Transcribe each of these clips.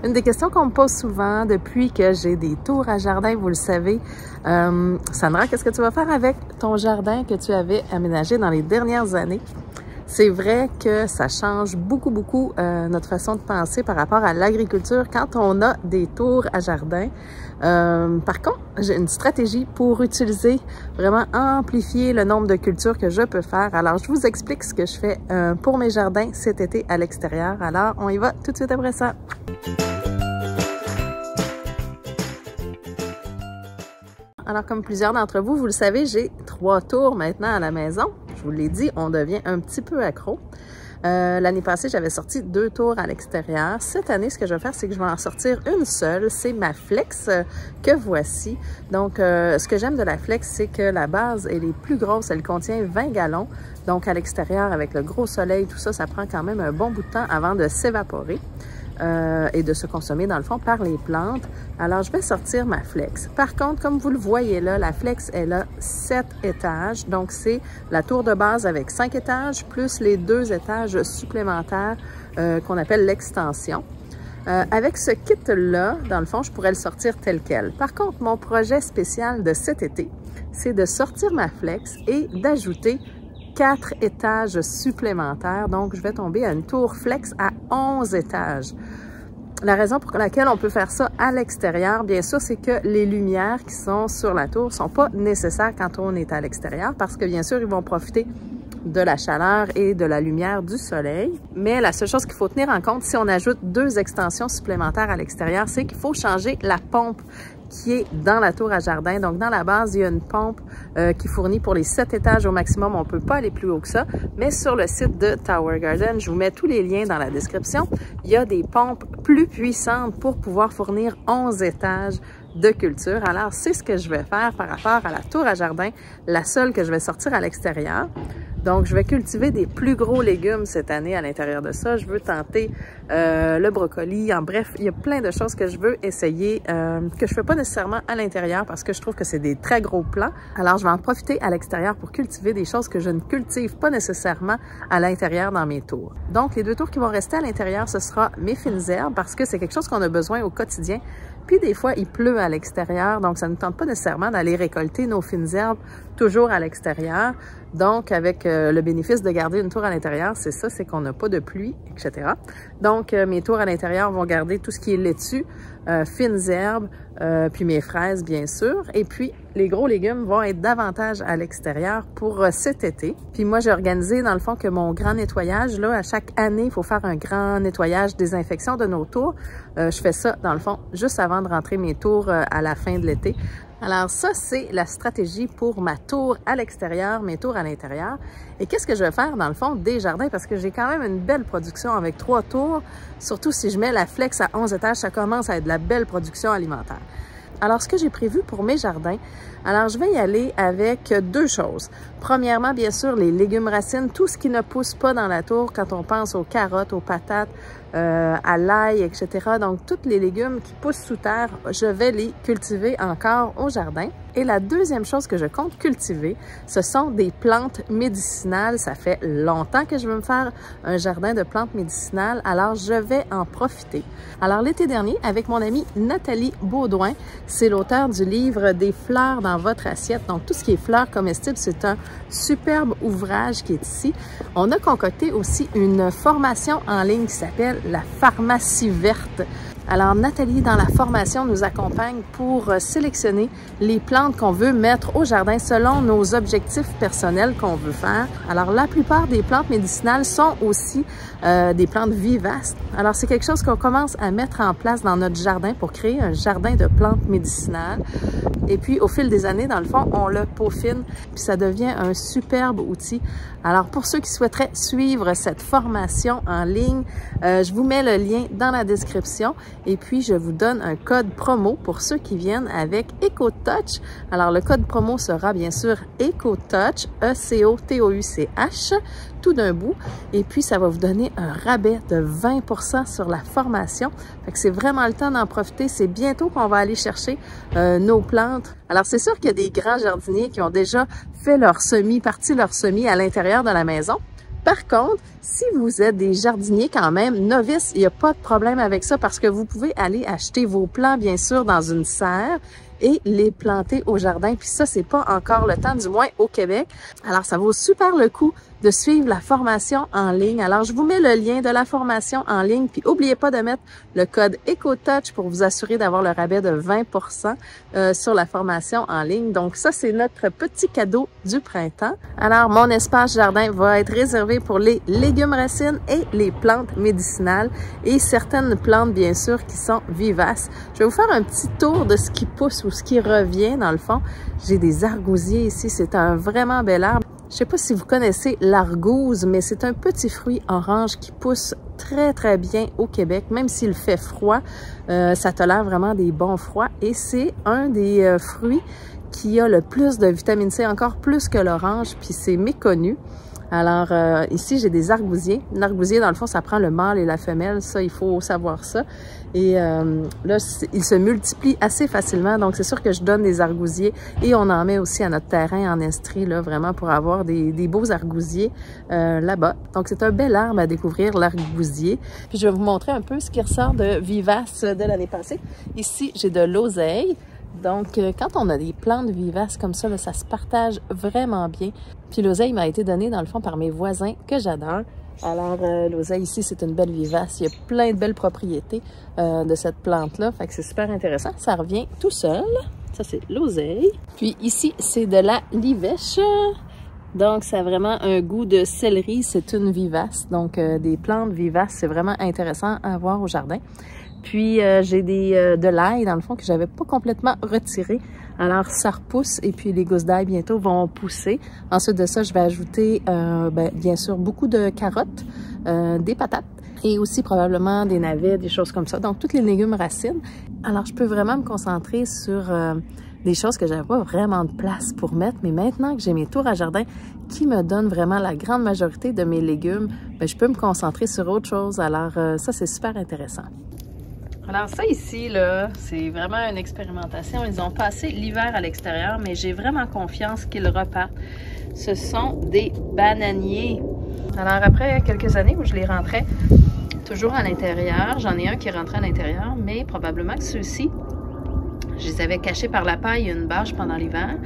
Une des questions qu'on me pose souvent depuis que j'ai des tours à jardin, vous le savez, Sandra, qu'est-ce que tu vas faire avec ton jardin que tu avais aménagé dans les dernières années? C'est vrai que ça change beaucoup notre façon de penser par rapport à l'agriculture quand on a des tours à jardin. Par contre, j'ai une stratégie pour utiliser, vraiment amplifier le nombre de cultures que je peux faire. Alors, je vous explique ce que je fais pour mes jardins cet été à l'extérieur. Alors, on y va tout de suite après ça. Alors, comme plusieurs d'entre vous, vous le savez, j'ai 3 tours maintenant à la maison. Je vous l'ai dit, on devient un petit peu accro. L'année passée, j'avais sorti 2 tours à l'extérieur. Cette année, ce que je vais faire, c'est que je vais en sortir une seule. C'est ma Flex que voici. Donc, ce que j'aime de la Flex, c'est que la base, elle est plus grosse. Elle contient 20 gallons. Donc, à l'extérieur, avec le gros soleil, tout ça, ça prend quand même un bon bout de temps avant de s'évaporer. Et de se consommer dans le fond par les plantes. Alors, je vais sortir ma Flex. Par contre, comme vous le voyez là, la Flex, elle a 7 étages. Donc, c'est la tour de base avec 5 étages, plus les 2 étages supplémentaires qu'on appelle l'extension. Avec ce kit-là, dans le fond, je pourrais le sortir tel quel. Par contre, mon projet spécial de cet été, c'est de sortir ma Flex et d'ajouter 4 étages supplémentaires. Donc, je vais tomber à une tour Flex à 11 étages. La raison pour laquelle on peut faire ça à l'extérieur, bien sûr, c'est que les lumières qui sont sur la tour ne sont pas nécessaires quand on est à l'extérieur parce que, bien sûr, ils vont profiter de la chaleur et de la lumière du soleil. Mais la seule chose qu'il faut tenir en compte, si on ajoute 2 extensions supplémentaires à l'extérieur, c'est qu'il faut changer la pompe qui est dans la tour à jardin. Donc, dans la base, il y a une pompe qui fournit pour les 7 étages au maximum. On ne peut pas aller plus haut que ça. Mais sur le site de Tower Garden, je vous mets tous les liens dans la description. Il y a des pompes plus puissantes pour pouvoir fournir 11 étages de culture. Alors, c'est ce que je vais faire par rapport à la tour à jardin, la seule que je vais sortir à l'extérieur. Donc, je vais cultiver des plus gros légumes cette année à l'intérieur de ça. Je veux tenter le brocoli. En bref, il y a plein de choses que je veux essayer que je ne fais pas nécessairement à l'intérieur parce que je trouve que c'est des très gros plants. Alors, je vais en profiter à l'extérieur pour cultiver des choses que je ne cultive pas nécessairement à l'intérieur dans mes tours. Donc, les 2 tours qui vont rester à l'intérieur, ce sera mes fines herbes parce que c'est quelque chose qu'on a besoin au quotidien. Puis des fois, il pleut à l'extérieur, donc ça ne tente pas nécessairement d'aller récolter nos fines herbes toujours à l'extérieur. Donc, avec le bénéfice de garder une tour à l'intérieur, c'est ça, c'est qu'on n'a pas de pluie, etc. Donc, mes tours à l'intérieur vont garder tout ce qui est laitue, fines herbes, puis mes fraises, bien sûr. Et puis, les gros légumes vont être davantage à l'extérieur pour cet été. Puis moi, j'ai organisé, dans le fond, que mon grand nettoyage, là, à chaque année, il faut faire un grand nettoyage, désinfection de nos tours. Je fais ça, dans le fond, juste avant de rentrer mes tours à la fin de l'été. Alors ça, c'est la stratégie pour ma tour à l'extérieur, mes tours à l'intérieur. Et qu'est-ce que je vais faire dans le fond des jardins? Parce que j'ai quand même une belle production avec 3 tours. Surtout si je mets la Flex à 11 étages, ça commence à être de la belle production alimentaire. Alors, ce que j'ai prévu pour mes jardins, alors je vais y aller avec 2 choses. Premièrement, bien sûr, les légumes racines, tout ce qui ne pousse pas dans la tour quand on pense aux carottes, aux patates, à l'ail, etc. Donc, tous les légumes qui poussent sous terre, je vais les cultiver encore au jardin. Et la deuxième chose que je compte cultiver, ce sont des plantes médicinales. Ça fait longtemps que je veux me faire un jardin de plantes médicinales, alors je vais en profiter. Alors, l'été dernier, avec mon amie Nathalie Baudouin, c'est l'auteur du livre « Des fleurs dans votre assiette ». Donc, tout ce qui est fleurs comestibles, c'est un superbe ouvrage qui est ici. On a concocté aussi une formation en ligne qui s'appelle la pharmacie verte. Alors, Nathalie, dans la formation, nous accompagne pour sélectionner les plantes qu'on veut mettre au jardin selon nos objectifs personnels qu'on veut faire. Alors, la plupart des plantes médicinales sont aussi des plantes vivaces. Alors, c'est quelque chose qu'on commence à mettre en place dans notre jardin pour créer un jardin de plantes médicinales. Et puis, au fil des années, dans le fond, on le peaufine, puis ça devient un superbe outil. Alors, pour ceux qui souhaiteraient suivre cette formation en ligne, je vous mets le lien dans la description. Et puis, je vous donne un code promo pour ceux qui viennent avec EcoTouch. Alors, le code promo sera bien sûr EcoTouch, E-C-O-T-O-U-C-H, tout d'un bout. Et puis, ça va vous donner un rabais de 20% sur la formation. Fait que c'est vraiment le temps d'en profiter. C'est bientôt qu'on va aller chercher nos plantes. Alors, c'est sûr qu'il y a des grands jardiniers qui ont déjà fait leur semis, parti leur semis à l'intérieur de la maison. Par contre, si vous êtes des jardiniers quand même, novices, il n'y a pas de problème avec ça parce que vous pouvez aller acheter vos plants, bien sûr, dans une serre et les planter au jardin. Puis ça, c'est pas encore le temps, du moins au Québec. Alors, ça vaut super le coup de suivre la formation en ligne. Alors, je vous mets le lien de la formation en ligne. Puis, n'oubliez pas de mettre le code EcoTouch pour vous assurer d'avoir le rabais de 20% sur la formation en ligne. Donc, ça, c'est notre petit cadeau du printemps. Alors, mon espace jardin va être réservé pour les légumes racines et les plantes médicinales et certaines plantes, bien sûr, qui sont vivaces. Je vais vous faire un petit tour de ce qui pousse ou ce qui revient, dans le fond. J'ai des argousiers ici. C'est un vraiment bel arbre. Je ne sais pas si vous connaissez l'argouze, mais c'est un petit fruit orange qui pousse très, très bien au Québec. Même s'il fait froid, ça tolère vraiment des bons froids. Et c'est un des fruits qui a le plus de vitamine C, encore plus que l'orange, puis c'est méconnu. Alors, ici, j'ai des argousiers. L'argousier, dans le fond, ça prend le mâle et la femelle. Ça, il faut savoir ça. Et là, ils se multiplient assez facilement. Donc, c'est sûr que je donne des argousiers. Et on en met aussi à notre terrain en estrie, là, vraiment pour avoir des beaux argousiers là-bas. Donc, c'est un bel arbre à découvrir, l'argousier. Puis, je vais vous montrer un peu ce qui ressort de vivace de l'année passée. Ici, j'ai de l'oseille. Donc, quand on a des plantes vivaces comme ça, là, ça se partage vraiment bien. Puis l'oseille m'a été donnée, dans le fond, par mes voisins que j'adore. Alors, l'oseille ici, c'est une belle vivace. Il y a plein de belles propriétés de cette plante-là. Fait que c'est super intéressant. Ça revient tout seul. Ça, c'est l'oseille. Puis ici, c'est de la livèche. Donc, ça a vraiment un goût de céleri. C'est une vivace. Donc, des plantes vivaces, c'est vraiment intéressant à avoir au jardin. Puis, j'ai de l'ail, dans le fond, que j'avais pas complètement retiré. Alors, ça repousse et puis les gousses d'ail bientôt vont pousser. Ensuite de ça, je vais ajouter, bien sûr, beaucoup de carottes, des patates et aussi probablement des navets, des choses comme ça. Donc, tous les légumes racines. Alors, je peux vraiment me concentrer sur des choses que j'avais pas vraiment de place pour mettre. Mais maintenant que j'ai mes tours à jardin qui me donnent vraiment la grande majorité de mes légumes, bien, je peux me concentrer sur autre chose. Alors, ça, c'est super intéressant. Alors ça ici, là, c'est vraiment une expérimentation. Ils ont passé l'hiver à l'extérieur, mais j'ai vraiment confiance qu'ils repartent. Ce sont des bananiers. Alors après quelques années où je les rentrais toujours à l'intérieur, j'en ai un qui rentrait à l'intérieur, mais probablement que ceux-ci, je les avais cachés par la paille et une bâche pendant l'hiver.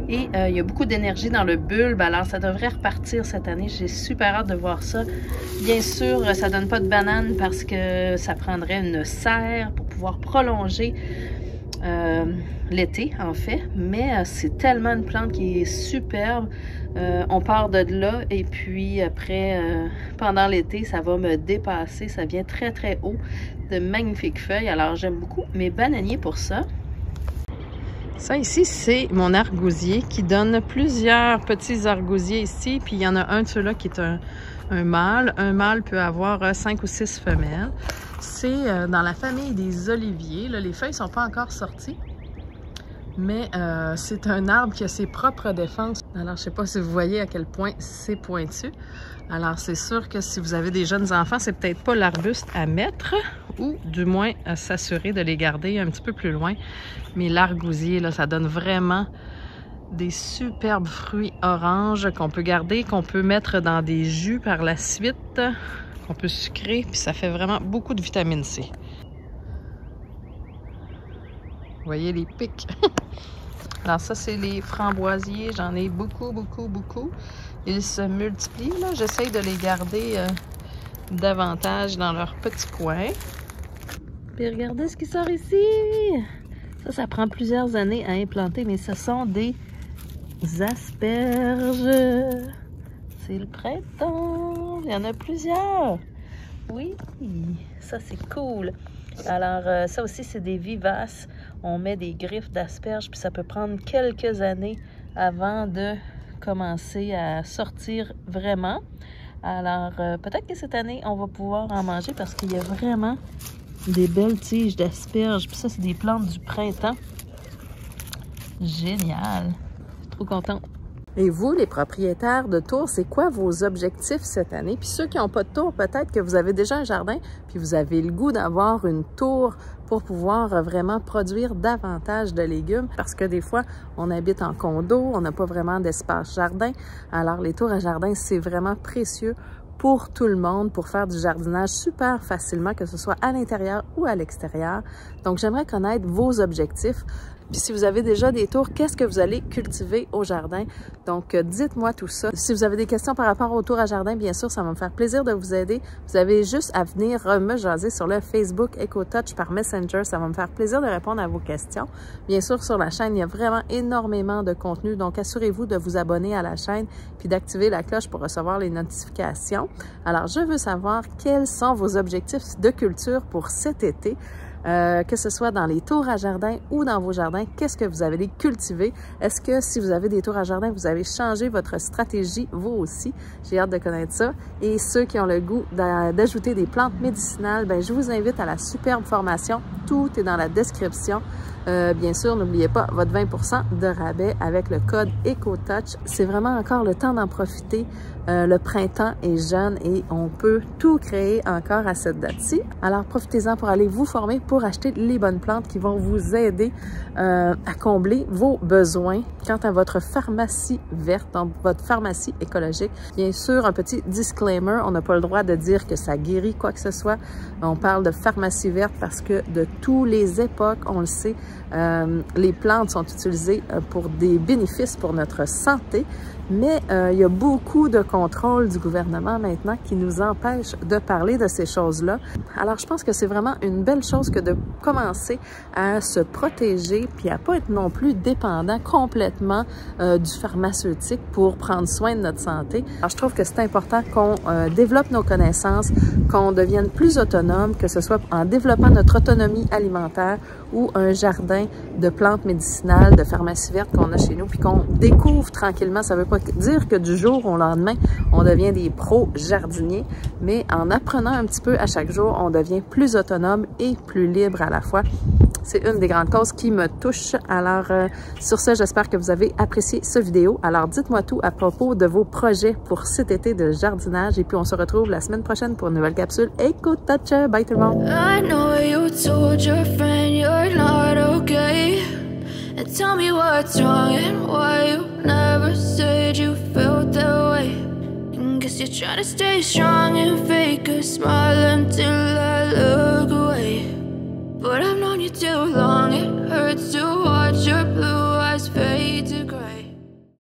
Et il y a beaucoup d'énergie dans le bulbe, alors ça devrait repartir cette année. J'ai super hâte de voir ça. Bien sûr, ça donne pas de bananes parce que ça prendrait une serre pour pouvoir prolonger l'été, en fait. Mais c'est tellement une plante qui est superbe. On part de là et puis après, pendant l'été, ça va me dépasser. Ça vient très, très haut. De magnifiques feuilles. Alors, j'aime beaucoup mes bananiers pour ça. Ça ici, c'est mon argousier qui donne plusieurs petits argousiers ici. Puis il y en a un de ceux-là qui est un mâle. Un mâle peut avoir 5 ou 6 femelles. C'est dans la famille des oliviers. Là, les feuilles ne sont pas encore sorties. Mais c'est un arbre qui a ses propres défenses. Alors, je ne sais pas si vous voyez à quel point c'est pointu. Alors, c'est sûr que si vous avez des jeunes enfants, c'est peut-être pas l'arbuste à mettre ou du moins à s'assurer de les garder un petit peu plus loin. Mais l'argousier, là, ça donne vraiment des superbes fruits oranges qu'on peut garder, qu'on peut mettre dans des jus par la suite, qu'on peut sucrer, puis ça fait vraiment beaucoup de vitamine C. Vous voyez les pics? Alors ça, c'est les framboisiers. J'en ai beaucoup, beaucoup, beaucoup. Ils se multiplient. J'essaye de les garder davantage dans leur petit coin. Puis regardez ce qui sort ici! Ça prend plusieurs années à implanter, mais ce sont des asperges. C'est le printemps. Il y en a plusieurs. Oui, ça c'est cool. Alors ça aussi, c'est des vivaces. On met des griffes d'asperges, puis ça peut prendre quelques années avant de commencer à sortir vraiment. Alors, peut-être que cette année, on va pouvoir en manger parce qu'il y a vraiment des belles tiges d'asperges. Puis ça, c'est des plantes du printemps. Génial! Trop contente. Et vous, les propriétaires de tours, c'est quoi vos objectifs cette année? Puis ceux qui n'ont pas de tour, peut-être que vous avez déjà un jardin, puis vous avez le goût d'avoir une tour pour pouvoir vraiment produire davantage de légumes. Parce que des fois, on habite en condo, on n'a pas vraiment d'espace jardin. Alors, les tours à jardin, c'est vraiment précieux pour tout le monde, pour faire du jardinage super facilement, que ce soit à l'intérieur ou à l'extérieur. Donc, j'aimerais connaître vos objectifs. Puis si vous avez déjà des tours, qu'est-ce que vous allez cultiver au jardin? Donc, dites-moi tout ça. Si vous avez des questions par rapport aux tours à jardin, bien sûr, ça va me faire plaisir de vous aider. Vous avez juste à venir me jaser sur le Facebook EcoTouch par Messenger. Ça va me faire plaisir de répondre à vos questions. Bien sûr, sur la chaîne, il y a vraiment énormément de contenu. Donc, assurez-vous de vous abonner à la chaîne puis d'activer la cloche pour recevoir les notifications. Alors, je veux savoir quels sont vos objectifs de culture pour cet été. Que ce soit dans les tours à jardin ou dans vos jardins, qu'est-ce que vous allez cultiver? Est-ce que si vous avez des tours à jardin, vous avez changé votre stratégie, vous aussi? J'ai hâte de connaître ça. Et ceux qui ont le goût d'ajouter des plantes médicinales, ben, je vous invite à la superbe formation. Tout est dans la description. Bien sûr, n'oubliez pas votre 20% de rabais avec le code EcoTouch. C'est vraiment encore le temps d'en profiter. Le printemps est jeune et on peut tout créer encore à cette date-ci. Alors, profitez-en pour aller vous former pour acheter les bonnes plantes qui vont vous aider à combler vos besoins. Quant à votre pharmacie verte, donc votre pharmacie écologique, bien sûr, un petit disclaimer, on n'a pas le droit de dire que ça guérit quoi que ce soit. On parle de pharmacie verte parce que de toutes les époques, on le sait, les plantes sont utilisées pour des bénéfices pour notre santé, mais il y a beaucoup de contrôle du gouvernement maintenant qui nous empêche de parler de ces choses-là. Alors, je pense que c'est vraiment une belle chose que de commencer à se protéger puis à pas être non plus dépendant complètement du pharmaceutique pour prendre soin de notre santé. Alors, je trouve que c'est important qu'on développe nos connaissances, qu'on devienne plus autonome, que ce soit en développant notre autonomie alimentaire ou un jardin de plantes médicinales, de pharmacie verte qu'on a chez nous, puis qu'on découvre tranquillement. Ça ne veut pas dire que du jour au lendemain, on devient des pros jardiniers, mais en apprenant un petit peu à chaque jour, on devient plus autonome et plus libre à la fois. C'est une des grandes causes qui me touche. Alors, sur ce, j'espère que vous avez apprécié cette vidéo. Alors, dites-moi tout à propos de vos projets pour cet été de jardinage. Et puis, on se retrouve la semaine prochaine pour une nouvelle capsule EcoTouch. Bye tout le monde! I know you told your friend you're not okay, and tell me what's wrong and why you never said you felt that way. And guess you're trying to stay strong and fake a smile.